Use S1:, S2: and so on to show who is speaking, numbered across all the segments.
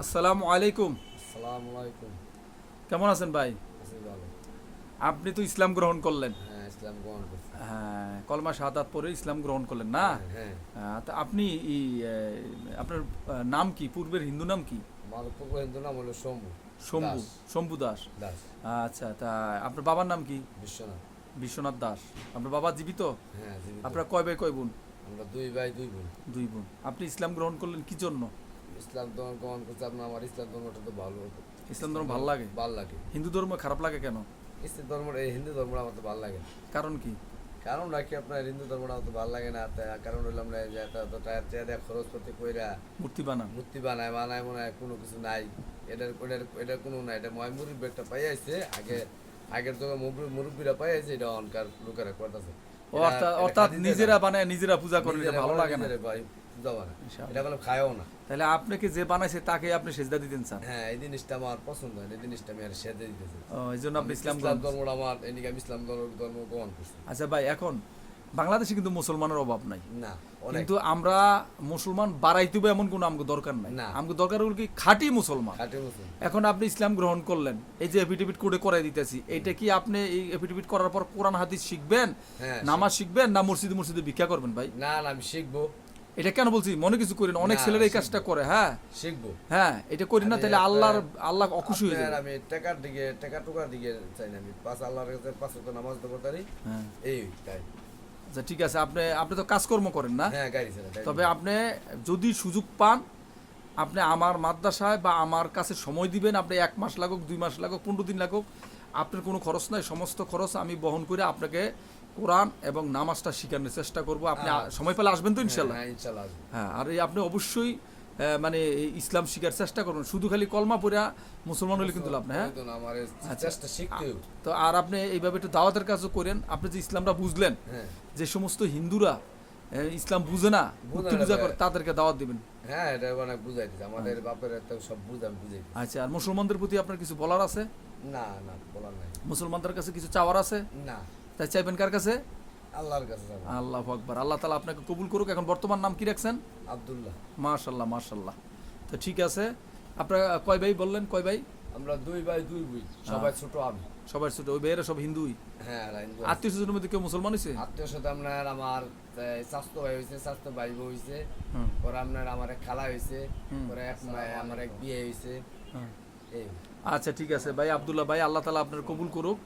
S1: আসসালামু আলাইকুম।
S2: আসসালামু আলাইকুম।
S1: কেমন আছেন ভাই?
S2: আছি ভালো।
S1: আপনি তো ইসলাম গ্রহণ করলেন।
S2: হ্যাঁ, ইসলাম গ্রহণ করছি।
S1: হ্যাঁ, কলমা শাহাদাত পরে ইসলাম গ্রহণ করলেন না?
S2: হ্যাঁ, হ্যাঁ।
S1: তা আপনি আপনার নাম কি? পূর্বের হিন্দু নাম কি?
S2: আমার পূর্ব হিন্দু নাম হলো শম্ভু
S1: শম্ভু।
S2: দাস।
S1: শম্ভু দাস।
S2: দাস।
S1: আচ্ছা, তা আপনার বাবার নাম কি?
S2: বিশ্বনাথ।
S1: বিশ্বনাথ দাস। আপনার বাবা জীবিত?
S2: হ্যাঁ, জীবিত।
S1: আপনার কয় ভাই কয় বোন?
S2: আমরা দুই ভাই দুই বোন।
S1: দুই বোন। আপনি ইসলাম গ্রহণ করলেন কি জন্য?
S2: ইসলাম ধর্ম গ্রহণ করছি। আপনার আমার ইসলাম ধর্মটা তো ভালো।
S1: ইসলাম ধর্ম ভালো লাগে?
S2: ভালো লাগে।
S1: হিন্দু ধর্ম খারাপ লাগে কেন?
S2: ইসলাম ধর্ম এই হিন্দু ধর্মটা আমার তো ভালো লাগে না।
S1: কারণ কি?
S2: কারণ নাকি আপনার হিন্দু ধর্মটা আমার তো ভালো লাগে না। কারণ হইলো আমরা যে এত টাকা খরচ করতে কইরা
S1: মূর্তি বানান?
S2: মূর্তি বানায় বানায় মনে হয় কোনো কিছু নাই। এটার কোনো নাই। এটা মুরব্বী একটা পাই আইছে আগে। আগের তো মুরব্বীরা পাই আইছে, এটা অনকার লোকেরা করতেছে।
S1: অর্থাৎ নিজেরা বানায় নিজেরা পূজা করেন, এটা ভালো লাগে না?
S2: পূজা বানায়
S1: ইনশাআল্লাহ।
S2: এটা কোনো খায়ও না।
S1: তাহলে আপনাকে যে বানাইছে তাকে আপনি সেজদা দিতেন চান?
S2: হ্যাঁ, এই জিনিসটা আমার পছন্দ হয় না। এই জিনিসটা আমি আর সেজে দিতেছি।
S1: এই জন্য আপনি ইসলাম
S2: ইসলাম ধর্মটা আমার এদিকে আমি ইসলাম ধর্ম গ্রহণ করছি।
S1: আচ্ছা ভাই, এখন বাংলাদেশে কিন্তু মুসলমানের অভাব নাই,
S2: না, অনেক।
S1: কিন্তু আমরা মুসলমান বাড়াইতে হবে এমন কোনো আমগো দরকার নাই।
S2: না।
S1: আমগো দরকার হলো কি খাঁটি মুসলমান।
S2: খাঁটি মুসলিম।
S1: এখন আপনি ইসলাম গ্রহণ করলেন, এই যে এফিডেভিট করে করাই দিতেছি, এইটা কি আপনি এই এফিডেভিট করার পর কোরআন হাদিস শিখবেন,
S2: হ্যাঁ,
S1: নামাজ শিখবেন, না মসজিদে মসজিদে ভিক্ষা করবেন ভাই?
S2: না না, আমি শিখবো।
S1: এটা কেন বলছি, মনে কিছু করেন, অনেক
S2: না,
S1: ছেলেরা এই
S2: শিখবো।
S1: কাজটা করে। হ্যাঁ
S2: শিখবো।
S1: হ্যাঁ, এটা করি না,
S2: আমি
S1: তাহলে
S2: আপনার-
S1: আল্লাহ অখুশি হয়ে
S2: আপনার
S1: যাবে।
S2: আমি টাকা টুকার দিকে চাই না। আমি আল্লাহর কাছে 5 ওয়াক্ত নামাজ পড়তে পারি।
S1: হ্যাঁ,
S2: এই তাই।
S1: আচ্ছা ঠিক আছে, আপনি আপনি তো কাজকর্ম করেন না?
S2: হ্যাঁ, গাড়ি চালাই, গাড়ি
S1: তবে
S2: চালাই।
S1: আপনি যদি সুযোগ পান, আপনি আমার মাদ্রাসায় বা আমার কাছে সময় দিবেন। আপনি 1 মাস লাগুক, 2 মাস লাগুক, 15 দিন লাগুক, আপনার কোনো খরচ নাই, সমস্ত খরচ আমি বহন করে আপনাকে কোরআন এবং নামাজটা শেখানোর চেষ্টা করব। আপনি সময় পেলে আসবেন তো ইনশাল্লাহ?
S2: হ্যাঁ, ইনশাআল্লাহ আসবো।
S1: হ্যাঁ, আর এই আপনি অবশ্যই মানে এই ইসলাম শিখার চেষ্টা করবেন। শুধু খালি কলমা পড়া মুসলমান হলে কিন্তু লাভ না। হ্যাঁ,
S2: ওই তো না, আমার এই
S1: আচ্ছা।
S2: চেষ্টা শিখতে হবে।
S1: তো আর আপনি এইভাবে একটু দাওয়াতের কাজও করেন। আপনি যে ইসলামটা বুঝলেন,
S2: হ্যাঁ,
S1: যে সমস্ত হিন্দুরা ইসলাম বুঝে না, মূর্তি
S2: না
S1: পূজা
S2: ভাই।
S1: করে, তাদেরকে দাওয়াত দিবেন।
S2: হ্যাঁ, এটা অনেক বুঝাইতেছে। আমাদের বাপের তো সব আমি বুঝাইতেছি।
S1: আচ্ছা, আর মুসলমানদের প্রতি আপনার কিছু বলার আছে?
S2: না না, বলার নাই।
S1: মুসলমানদের কাছে কিছু চাওয়ার আছে?
S2: না,
S1: তাই চাইবেন কার কাছে?
S2: আল্লাহর কাছে যাবো।
S1: আল্লাহু আকবার। আল্লাহ তাআলা আপনাকে কবুল করুক। এখন বর্তমান নাম কি রাখছেন?
S2: আব্দুল্লাহ।
S1: মাশাআল্লাহ মাশাআল্লাহ। তো ঠিক আছে, আপনারা কয় ভাই বললেন, কয় ভাই?
S2: আমরা দুই ভাই দুই বোন, সবাই ছোট আমি।
S1: সবার ছোট? ওই ভাইয়েরা সব হিন্দুই?
S2: হ্যাঁ, হিন্দু।
S1: আত্মীয় স্বজনের মধ্যে কেউ মুসলমান হয়েছে?
S2: আত্মীয় সাথে আপনার আমার স্বাস্থ্য ভাই হয়েছে, স্বাস্থ্য ভাই বউ হয়েছে।
S1: হুম,
S2: পরে আপনার আমার এক খালা হয়েছে।
S1: হুম।
S2: পরে আমার এক বিয়ে হয়েছে।
S1: হুম।
S2: এই
S1: আচ্ছা ঠিক আছে ভাই আব্দুল্লাহ ভাই, আল্লাহ তাআলা আপনার কবুল করুক।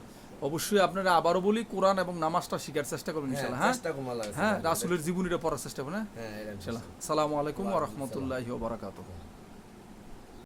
S1: অবশ্যই আপনারা আবারও বলি, কোরআন এবং নামাজটা শেখার চেষ্টা করবেন ইনশাআল্লাহ। হ্যাঁ
S2: চেষ্টা কমালা।
S1: হ্যাঁ, রাসূলের জীবনীটা পড়ার চেষ্টা করুন। হ্যাঁ
S2: হ্যাঁ, এটা
S1: ইনশাআল্লাহ। আসসালামু আলাইকুম ওয়া রাহমাতুল্লাহি ওয়া বারাকাতুহু।